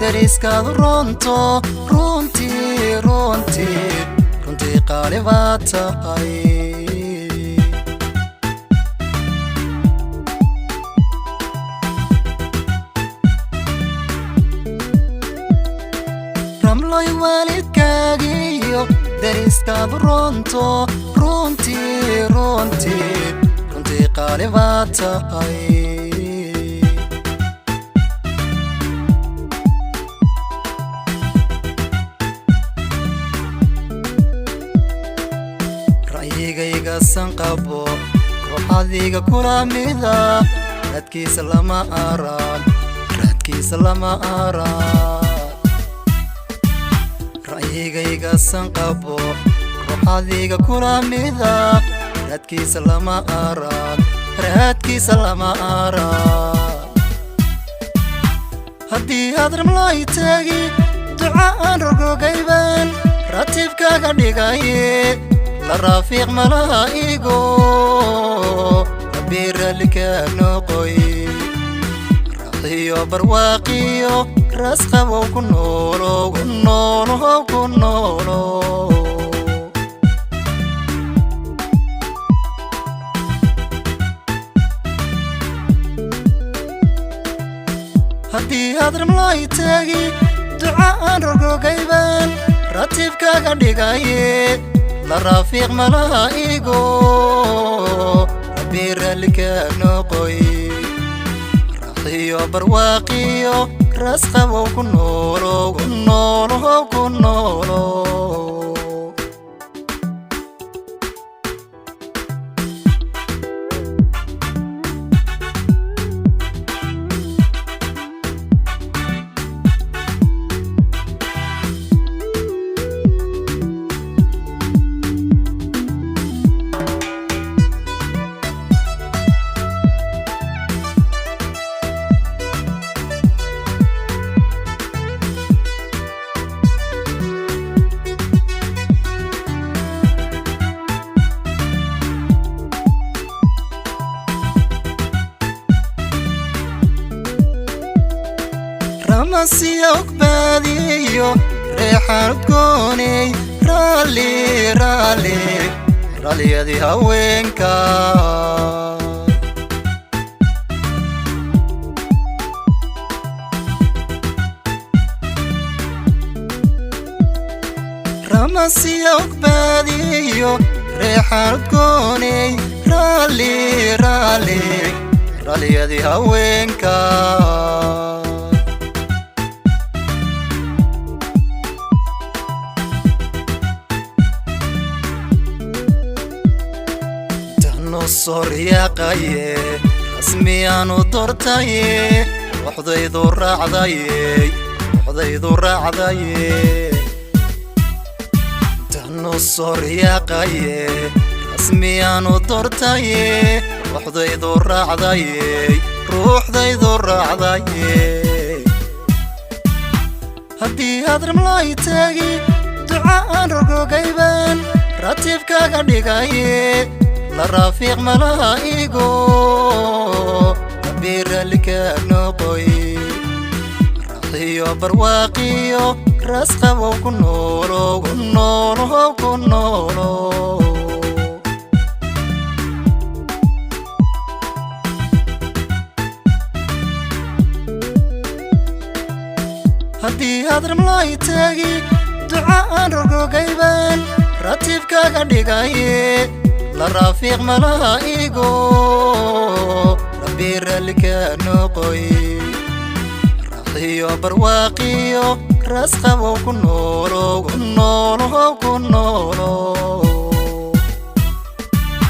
dariskaadu runto runtii qaali baa tahay ramloy waalidkaagiyo dariskaadu runto runtii qaali baa tahay ra'yigayga sanqabo ruuxadiga kula mida raadkiisa lama arag ra'yigayga sanqabo ruuxadiga kula mida raadkiisa lama arag haddii aad ramlay tagi duca aan rogogayban ratiibkaaga dhigaye la raafiiq malaa'igo rabbi raallikaa noqoy raqiyo barwaaqiyo rasqabow ku noolow haddii aad ramlay tagi duca aan rogogayban ratiibkaaga dhigaye la raafiiq malaa'igo rabbi raallikaa noqoy raqiyo barwaaqiyo rasqabow ku noolow ramasiya ogbaadiyo reexaan udgooney raaliyadii haweenka ramasiya ogbaadiyo reexaan udgooney raaliyadii haweenka soryaaqaye rasmiyaanu dortaye waxdaydu raacdaye tanu soryaaqaye rasmiyaanu dortaye waxdaydu raacdaye ruuxdaydu raacdaye haddii aad ramlay tagi duca aan rogogayban ratiibkaaga dhigaye la raafiiq malaa'igo rabbi raallikaa noqoy raqiyo barwaaqiyo rasqabow ku noolow haddii aad ramlay tagi duca aan rogogayban ratiibkaaga dhigaye la raafiiq malaa'igo rabbi raallikaa noqoy raqiyo barwaaqiyo rasqabow ku noolow